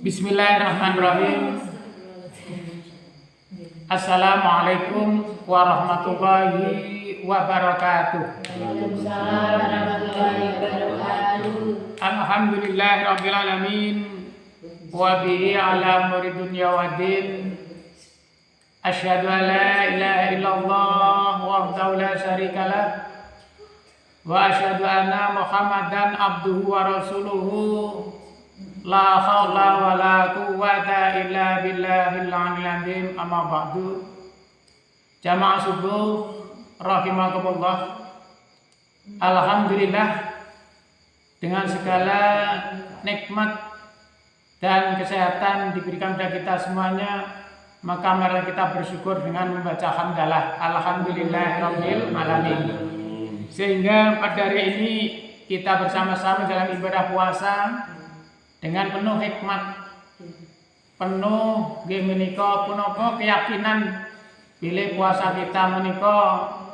Bismillahirrahmanirrahim. Assalamualaikum warahmatullahi wabarakatuh. Waalaikumsalam warahmatullahi wabarakatuh. Alhamdulillahirabbil alamin wa bihi ala umuri dunya waddin. Asyhadu an la ilaha illallah wahdahu la syarikalah wa asyhadu anna Muhammadan abduhu wa rasuluhu. La haula wa la quwwata illa billahil aliyyil azim. Amma ba'du. Jamaah subuh rahimakumullah. Alhamdulillah, dengan segala nikmat dan kesehatan diberikan kepada kita semuanya, maka mari kita bersyukur dengan membaca hamdalah alhamdulillahirabbil alamin. Sehingga pada hari ini kita bersama-sama dalam ibadah puasa dengan penuh hikmat, penuh menika punapa keyakinan bilih puasa kita menika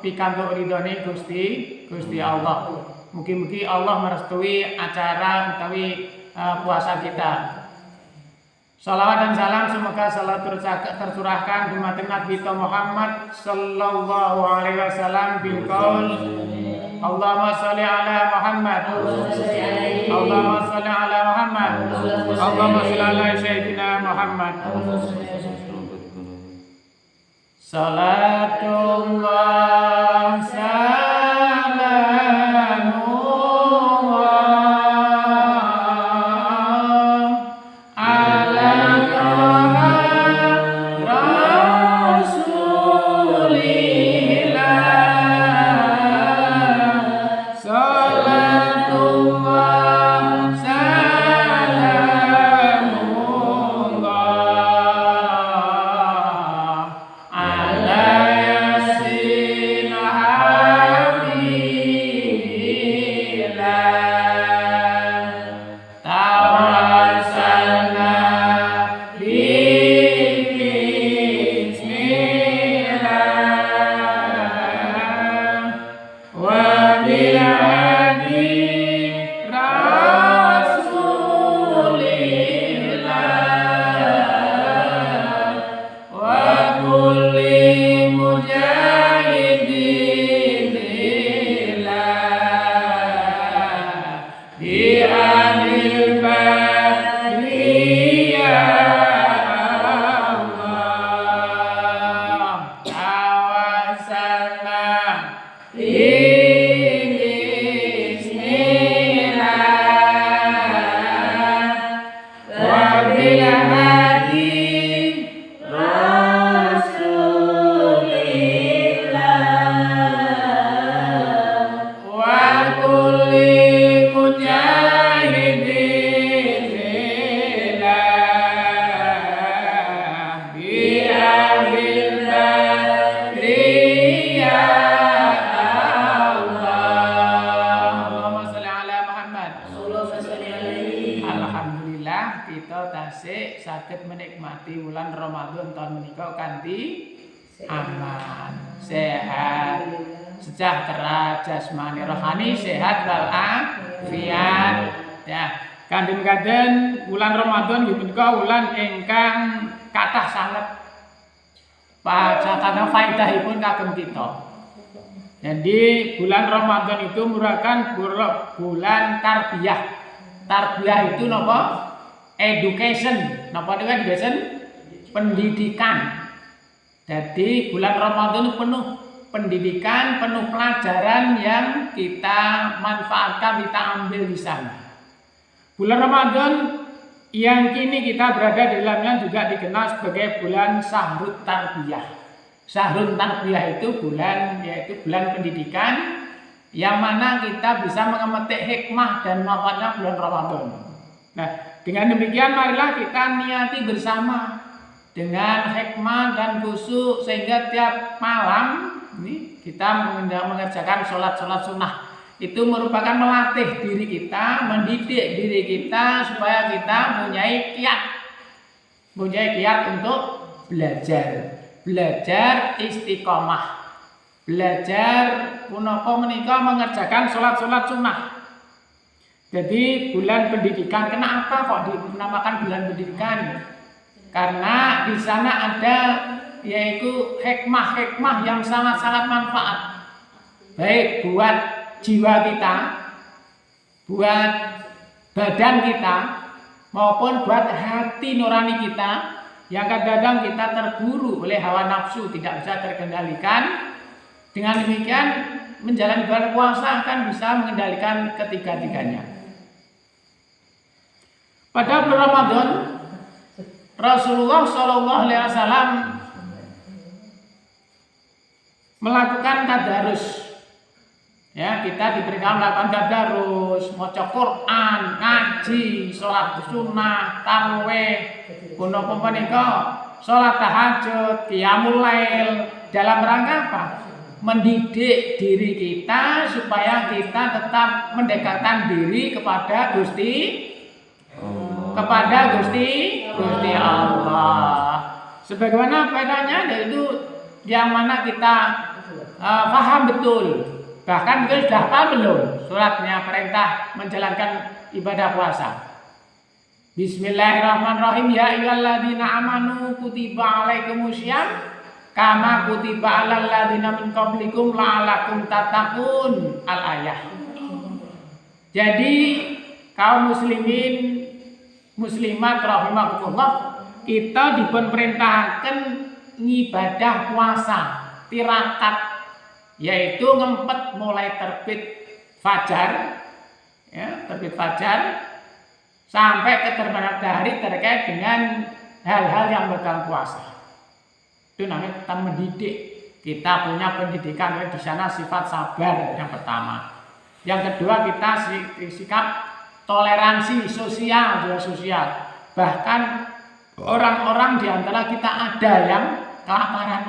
pikantuk ridhone Gusti Allah. Mugi-mugi Allah merestui acara utawi puasa kita. Salawat dan salam semoga selalu tercurahkan dumateng Nabi Muhammad sallallahu alaihi wasallam bil qaul Allahumma shalli ala Muhammad, Allahumma shalli ala Muhammad, Allahumma shalli ala sayyidina Muhammad. Salatullah saged menikmati bulan Ramadan tahun menika kanthi aman, sehat, sejahtera jasmani rohani, sehat wal afiat. Ya, kadang-kadang bulan Ramadan menika bulan ingkang kathah sanget pacatana faedahipun kagem kita. Jadi bulan Ramadan itu merupakan bulan tarbiyah. Tarbiyah itu napa? Education, napa niku education? Pendidikan. Jadi bulan Ramadan itu penuh pendidikan, penuh pelajaran yang kita manfaatkan, kita ambil di sana. Bulan Ramadan yang kini kita berada di dalamnya juga dikenal sebagai bulan Syahrut Tarbiyah. Syahrut Tarbiyah itu bulan, yaitu bulan pendidikan yang mana kita bisa mengemetik hikmah dan manfaatnya bulan Ramadan. Nah, dengan demikian marilah kita niati bersama dengan hikmah dan khusyuk sehingga tiap malam ini kita mengerjakan sholat sunnah. Itu merupakan melatih diri kita, mendidik diri kita supaya kita mempunyai kiat untuk belajar istiqomah, belajar punapa menika mengerjakan sholat sunnah. Jadi bulan pendidikan, kenapa kok dinamakan bulan pendidikan? Karena di sana ada yaitu hikmah-hikmah yang sangat-sangat manfaat, baik buat jiwa kita, buat badan kita, maupun buat hati nurani kita yang kadang-kadang kita terburu oleh hawa nafsu, tidak bisa terkendalikan. Dengan demikian menjalani ibadah puasa akan bisa mengendalikan ketiga-tiganya. Pada bulan Ramadan, Rasulullah SAW melakukan tadarus. Ya, kita diperintahkan melakukan tadarus, maca Quran, ngaji, sholat sunnah, tarawih, punapa punika, sholat tahajud, qiyamul lail, dalam rangka apa? Mendidik diri kita supaya kita tetap mendekatkan diri kepada Gusti Allah. Sebagaimana faedahnya, yaitu yang mana kita paham betul. Bahkan mungkin sudah paham belum suratnya perintah menjalankan ibadah puasa. Bismillahirrahmanirrahim. Ya ayyuhalladzina amanu kutiba alaikumusiyam kama kutiba alal ladzina min qablikum la'allakum tattaqun. Al-ayah. Jadi kaum muslimin muslimat rahimakumullah, kita diperintahkan ngibadah puasa tirakat, yaitu ngempet mulai terbit fajar, ya, terbit fajar sampai ke terbenam matahari terkait dengan hal-hal yang berkaitan puasa. Itu namanya kita mendidik. Kita punya pendidikan di sana, sifat sabar yang pertama. Yang kedua, kita sikap toleransi sosial, juga sosial. Bahkan orang-orang di antara kita ada yang kelaparan,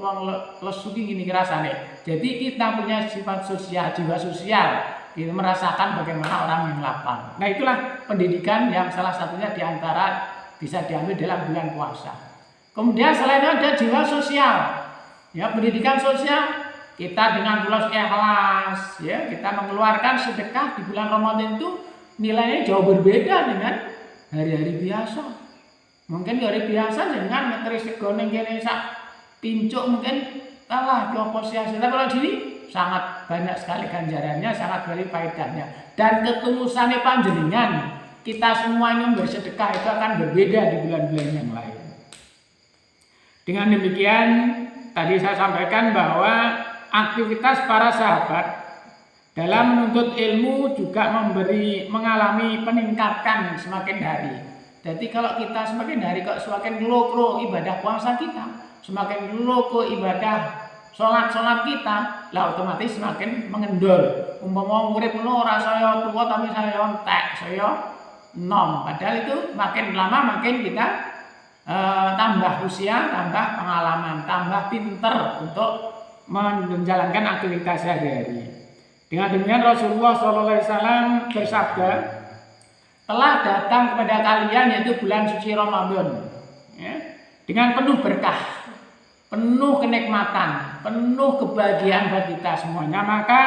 wong lesu gini rasane. Jadi kita punya sifat sosial, jiwa sosial. Kita merasakan bagaimana orang yang lapar. Nah, itulah pendidikan yang salah satunya di antara bisa diambil dalam bulan puasa. Kemudian selain itu ada jiwa sosial. Ya, pendidikan sosial kita dengan tulus ikhlas, ya, kita mengeluarkan sedekah di bulan Ramadan itu nilainya jauh berbeda dengan hari-hari biasa. Mungkin hari biasa dengan ngeteri sego ning kene sak pincuk mungkin kalah yo sia-sia. Tapi kalau sini sangat banyak sekali ganjarannya, sangat banyak faedahnya. Dan ketulusannya panjenengan, kita semua ini bersedekah itu akan berbeda di bulan-bulan yang lain. Dengan demikian, tadi saya sampaikan bahwa aktivitas para sahabat dalam menuntut ilmu juga mengalami peningkatan semakin hari. Jadi kalau kita semakin hari kok semakin loko ibadah puasa kita, semakin loko ibadah sholat kita, lah otomatis semakin mengendor. Umpama urip ora saya tua tapi saya entek, saya nom. Padahal itu makin lama makin kita tambah usia, tambah pengalaman, tambah pinter untuk menjalankan aktivitas sehari-hari. Dengan demikian Rasulullah SAW bersabda, telah datang kepada kalian yaitu bulan suci Ramadan, ya, dengan penuh berkah, penuh kenikmatan, penuh kebahagiaan buat kita semuanya. Maka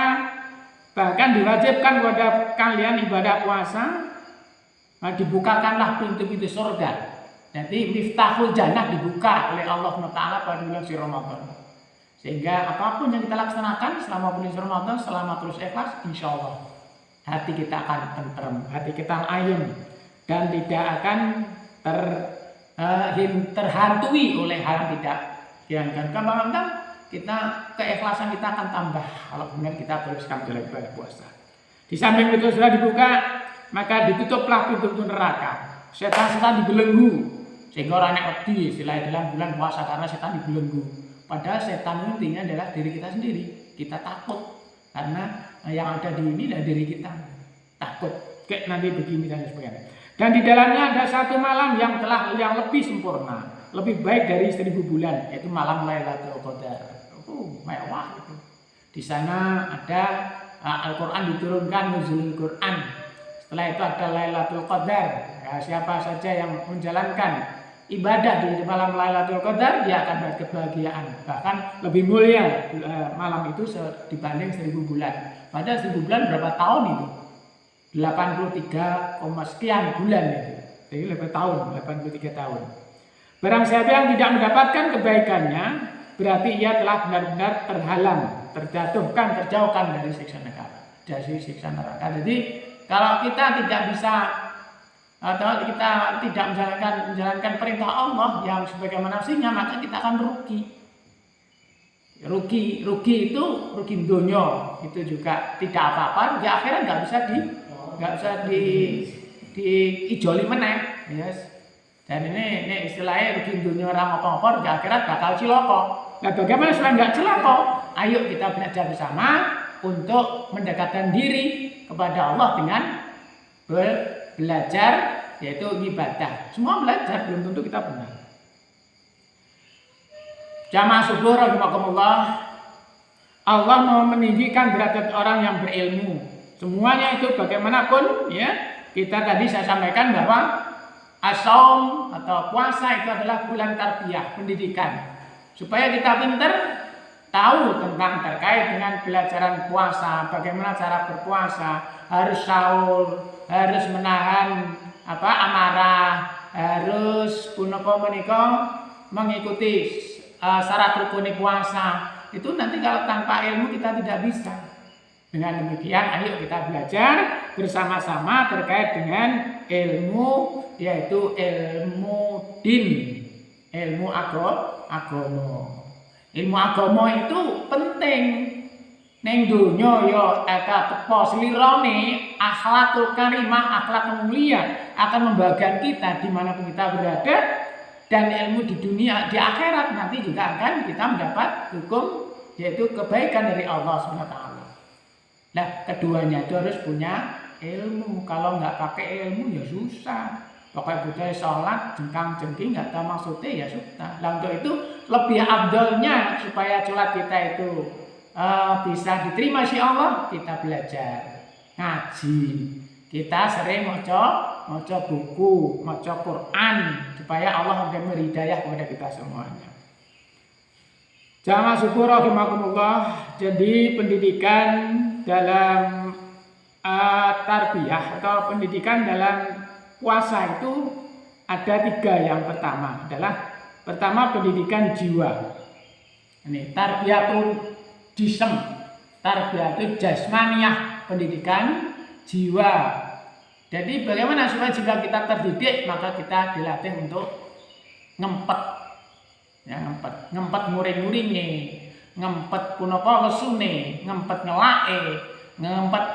bahkan diwajibkan kepada kalian ibadah puasa, dibukakanlah pintu-pintu surga. Jadi miftahul jannah dibuka oleh Allah SWT pada bulan suci Ramadan. Sehingga apapun yang kita laksanakan selama bulan Ramadan, selama terus ikhlas, insya Allah hati kita akan tentrem, hati kita ayem, dan tidak akan terhantui oleh hal yang tidak diinginkan. Karena kita keikhlasan kita akan tambah kalau benar kita teruskan menjalani ibadah puasa. Di samping itu sudah dibuka, maka ditutuplah pintu neraka. Setan-setan dibelenggu, sehingga orang yang wedi selain dalam bulan puasa karena setan dibelenggu. Padahal setan intinya adalah diri kita sendiri. Kita takut karena yang ada di ini adalah diri kita. Takut kayak nanti begini dan sebagainya. Dan di dalamnya ada satu malam yang lebih sempurna, lebih baik dari 1000 bulan, yaitu malam Lailatul Qadar. Mewah itu. Di sana ada Al-Qur'an diturunkan, nuzulul Qur'an. Setelah itu ada Lailatul Qadar. Ya, siapa saja yang menjalankan ibadah di malam Lailatul Qadar, dia akan dapat kebahagiaan. Bahkan lebih mulia malam itu dibanding 1000 bulan. Padahal 1000 bulan berapa tahun itu? 83, sekian bulan itu. Jadi lebih tahun, 83 tahun. Barang siapa yang tidak mendapatkan kebaikannya, berarti ia telah benar-benar terhalang, terjauhkan dari siksa neraka. Jadi kalau kita tidak bisa atau kita tidak menjalankan perintah Allah yang sebagaimana mestinya, maka kita akan rugi. Rugi itu rugi dunia, itu juga tidak apa-apa. Di akhirat nggak bisa diijoli meneh, yes. Dan ini istilahnya rugi dunia orang apa-apa, di akhirat bakal ciloko. Nah, bagaimana supaya nggak ciloko? Ayo kita belajar bersama untuk mendekatkan diri kepada Allah dengan belajar, yaitu ibadah. Semua belajar, belum tentu kita benar. Jamaah syukur rahimakumullah, Allah mau meninggikan derajat orang yang berilmu. Semuanya itu bagaimanapun ya, kita tadi saya sampaikan bahwa as-shaum atau puasa itu adalah bulan tarbiyah, pendidikan. Supaya kita pintar tahu tentang terkait dengan pelajaran puasa, bagaimana cara berpuasa, harus sahur, harus menahan amarah, harus mengikuti syarat rukun puasa. Itu nanti kalau tanpa ilmu kita tidak bisa. Dengan demikian ayo kita belajar bersama-sama terkait dengan ilmu, yaitu ilmu din, ilmu agama. Ilmu agama itu penting. Ning donya ya tepo slirane akhlakul karimah, akhlak mulia akan membagian kita dimanapun kita berada. Dan ilmu di dunia, di akhirat nanti juga akan kita mendapat hukum, yaitu kebaikan dari Allah SWT. Nah, keduanya itu harus punya ilmu. Kalau nggak pakai ilmu ya susah. Pakai budaya sholat, jengkang-jengking, nggak tahu maksudnya ya susah. Nah, untuk itu lebih afdolnya supaya sholat kita itu bisa diterima si Allah, kita belajar ngaji. Kita sering maca buku, maca Quran supaya Allah memberi hidayah kepada kita semuanya. Jamaah syukur rahimakumullah. Jadi pendidikan dalam tarbiyah atau pendidikan dalam puasa itu ada 3. Yang pertama adalah pendidikan jiwa. Ini tarbiyatul jism, tarbiyatul jasmaniyah, pendidikan jiwa. Jadi bagaimana supaya jiwa kita terdidik, maka kita dilatih untuk ngempet, ya, ngempet muring-muringe, ngempet punapa lesune, ngempet ngelake, ngempet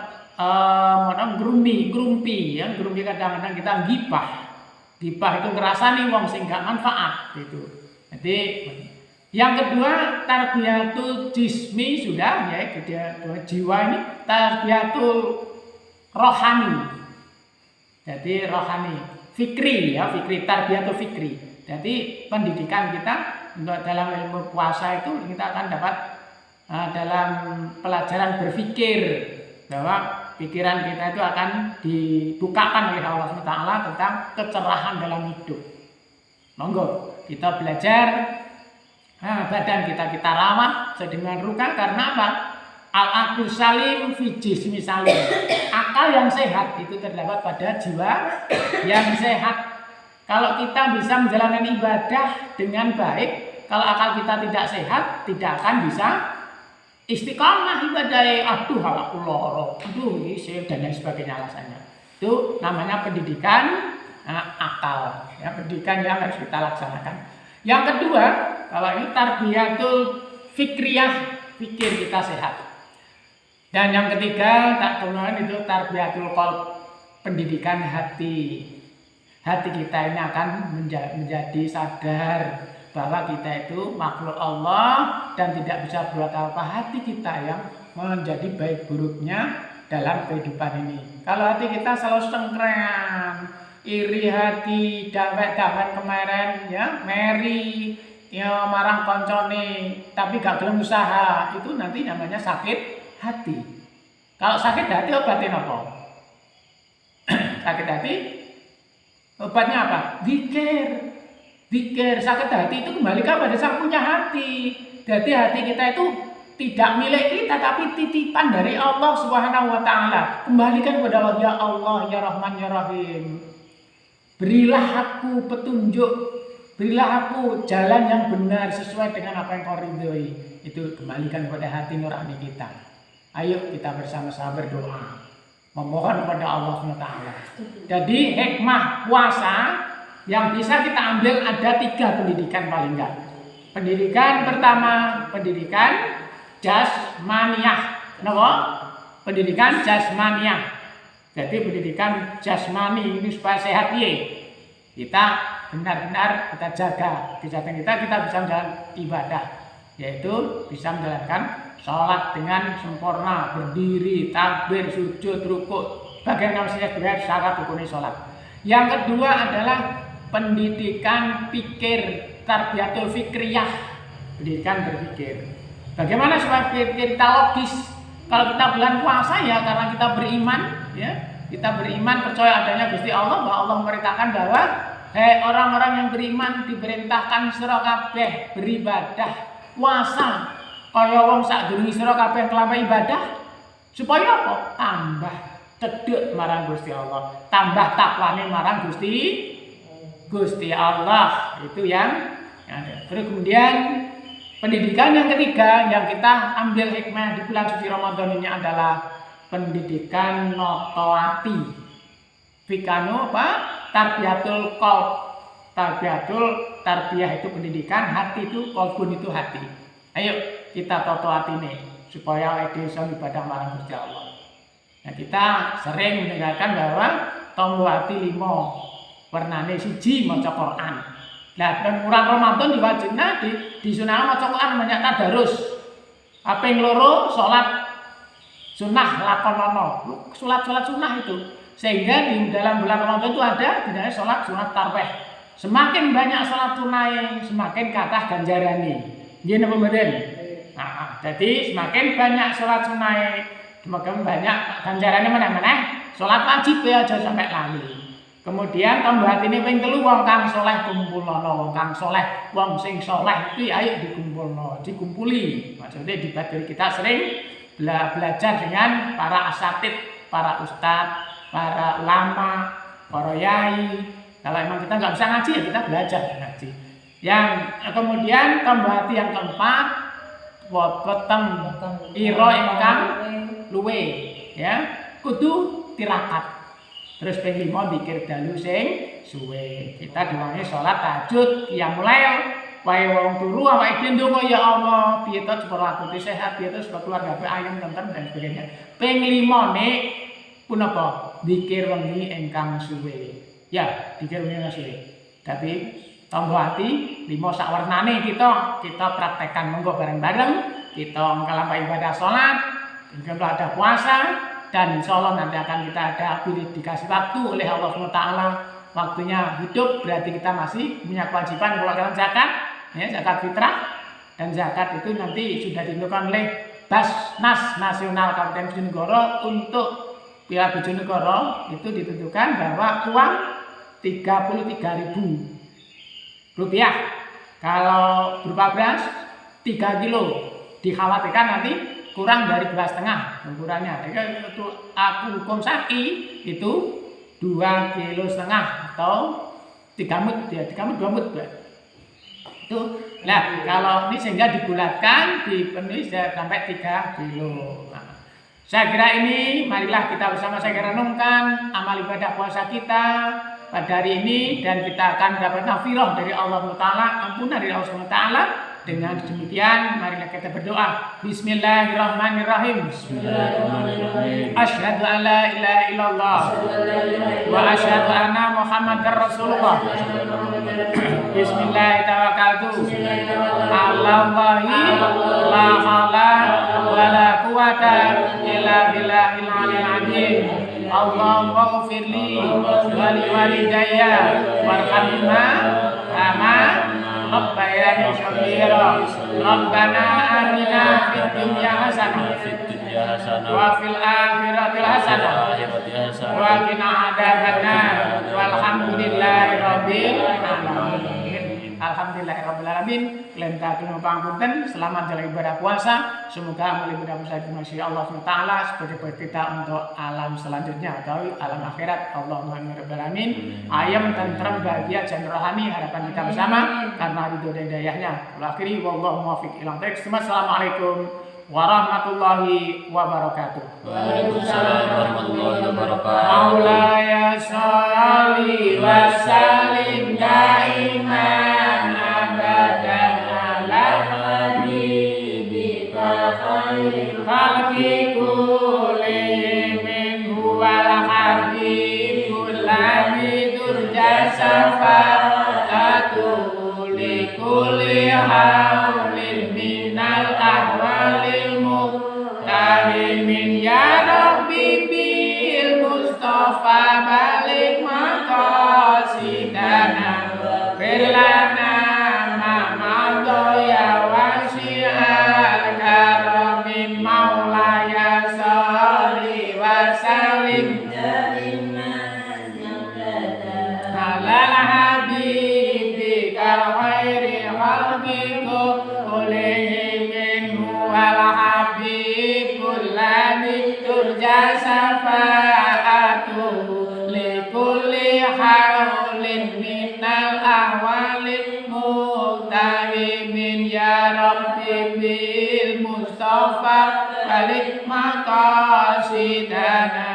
grumpi, ya, grumpi kadang-kadang kita gibah itu ngerasani wong sing gak manfaat gitu. Jadi yang kedua tarbiyatul jismi sudah, ya, jiwa ini tarbiyatul rohani. Jadi rohani, fikri, ya, tarbiyatul fikri. Jadi pendidikan kita untuk dalam ilmu puasa itu kita akan dapat dalam pelajaran berpikir bahwa pikiran kita itu akan dibukakan oleh Allah SWT tentang kecerahan dalam hidup. Monggo kita belajar, badan kita rawat sedemikian rupa karena apa? Al-aqlu salim fi jismi salim. Akal yang sehat itu terdapat pada jiwa yang sehat. Kalau kita bisa menjalankan ibadah dengan baik, kalau akal kita tidak sehat, tidak akan bisa istiqamah ibadahnya. Aduh, aku loro, dan lain sebagainya alasannya. Itu namanya pendidikan akal, ya, pendidikan yang harus kita laksanakan. Yang kedua, kalau ini tarbiyatul fikriyah, pikir kita sehat. Dan yang ketiga, itu tarbiyatul qalb, pendidikan hati. Hati kita ini akan menjadi sadar bahwa kita itu makhluk Allah dan tidak bisa berbuat apa. Hati kita yang menjadi baik buruknya dalam kehidupan ini. Kalau hati kita selalu sengkrean, iri hati, dawet-dawet kemarin, ya, meri, ya, marang koncone, tapi gak gelem usaha, itu nanti namanya sakit hati. Kalau sakit hati obatnya apa? Sakit hati obatnya apa? Zikir. Sakit hati itu kembali kepada sang punya hati. Jadi hati kita itu tidak milik kita tapi titipan dari Allah Subhanahu wa taala. Kembalikan kepada Allah, ya Allah, ya Rahman, ya Rahim. Berilah aku petunjuk, berilah aku jalan yang benar sesuai dengan apa yang Kau ridhoi. Itu kembalikan kepada hati nurani kita. Ayo kita bersama-sama berdoa, memohon kepada Allah SWT. Jadi hikmah puasa yang bisa kita ambil ada 3 pendidikan paling enggak. Pendidikan pertama, pendidikan jasmaniah. Kenapa? Pendidikan jasmaniah. Jadi pendidikan jasmani ini supaya sehat ya. Kita benar-benar kita jaga kesehatan kita bisa menjalankan ibadah, yaitu bisa menjalankan sholat dengan sempurna, berdiri, takbir, sujud, rukuk, bagaimana mestinya syarat rukunnya sholat. Yang kedua adalah pendidikan pikir, tarbiyatul fikriyah, pendidikan berpikir. Bagaimana supaya pikir kita logis? Kalau kita bulan puasa ya karena kita beriman, ya kita beriman percaya adanya Gusti Allah, bahwa Allah memerintahkan bahwa orang-orang yang beriman diperintahkan sira kabeh beribadah puasa kaya wong sadurunge sira kabeh kelampa ibadah supaya apa? Tambah cedhek marang Gusti Allah, tambah takwane marang Gusti Allah. Itu yang ada. Terus kemudian pendidikan yang ketiga yang kita ambil hikmah di bulan suci Ramadan ini adalah pendidikan notoati. Fikanu apa? Tarbiyatul qalb. Tarbiyah itu pendidikan, hati itu qalbun itu hati. Ayo kita toto hati nih supaya edison ibadah marang Gusti Allah. Nah, kita sering mendengarkan bahwa tombo hati 5 warnane 1 maca Quran. Nah, dan bulan Ramadan diwajibna di sunah maca Quran banyak tadarus. Kaping 2 salat sunah lakonono. Salat sunah itu. Sehingga di dalam bulan Ramadan itu ada dinamanya salat sunat tarawih. Semakin banyak salat tunai, semakin kathah ganjarane. Nggih napa mboten? Nah, jadi semakin banyak salat sunai, semakin banyak ganjarane meneh-meneh. Salat wajib ya aja sampai lali. Kemudian tambah atine ping 3 wong kang saleh kumpulana, wong kang saleh, wong sing saleh iki ayo dikumpuli. Maksudnya di badhe kita sering belajar dengan para asatid, para ustadz, para ulama, para yai. Kalau emang kita nggak bisa ngaji ya kita belajar ngaji. Yang kemudian tambah hati yang keempat, weteng ira ingkang luwe, ya kudu tirakat. Terus ping 5 pikir dalu sing suwe. Kita diwangi salat tahajud, qiyamul lail, wae wong turu awake dhewe ndonga ya Allah, piye to supaya aku sehat, piye to supaya keluargaku ayem tentrem dan sebagainya. Ping 5 nek punapa? Zikir wengi ingkang suwe. Ya, zikir wengi ingkang suwe. Tapi tambah hati 5 sak warnane kita praktekkan monggo bareng-bareng. Kita ngelampahi ibadah salat, kita ada puasa. Dan insya Allah nanti akan kita ada dikasih waktu oleh Allah SWT. Waktunya hidup berarti kita masih punya kewajiban mengeluarkan zakat, ya, zakat fitrah. Dan zakat itu nanti sudah ditentukan oleh Basnas Nasional Kabupaten Bojonegoro. Untuk Wilayah Bojonegoro itu ditentukan bahwa uang 33.000 rupiah. Kalau berupa beras 3 kilo, dikhawatirkan nanti kurang dari 2,5 ukurannya. Jadi untuk aku hukum syar'i itu 2,5 kilo atau 3 mut ya, 3 mut 2 mut. Itu. Nah, kalau ini sehingga dibulatkan dipenuhi sampai 3 kilo. Nah, saya kira ini marilah kita bersama saya renungkan amal ibadah puasa kita pada hari ini dan kita akan dapat nafirah dari Allah Taala, ampunan dari Allah Taala. Dengan demikian marilah kita berdoa. Bismillahirrahmanirrahim. Asyhadu an la ilaha illallah wa asyhadu anna Muhammadar Rasulullah. Bismillahirrahmanirrahim. Allahi la haula wa la quwata illa billahil aliyyil azim. Allahumma ighfirli wa li walidayya warhamhuma kama rabbayani shaghira. Rabbana atina fid dunya hasanah wa fil akhirati hasanah wa qina adzabannar. Walhamdulillahi rabbil alamin. Alhamdulillahirabbil alamin. Kelenta kula pangapunten, selamat jalan ibadah puasa. Semoga amal ibadah puasa dimasih Allah SWT seperti kita untuk alam selanjutnya atau alam akhirat. Allahumma amin rabbil alamin. Ayam tentrem bahagia dan rohani harapan kita bersama karena ridho dan hidayahnya. Akhiri wallahu muwaffiq ila thoriq. Assalamualaikum warahmatullahi wabarakatuh. Waalaikumsalam warahmatullahi wabarakatuh. Maulaya sholli wa sallim daiman abadan ala habibika khairil khalqi kullihim huwal habibul ladzi turja syafa'atuhu li kulli haulin minal ahwalil muhtarimin ya Rabbi bil Mustafa balik maqasidana firlana ma'madaya wasi'al karami maulaya sholli wa sallim alal habibika khairi khalqi kullihim huwal habibul ladzi turja syafa'atuhu li kulli haulin minal ahwalil muhtarimin ya Rabbi bil Mustafa balik maqasidana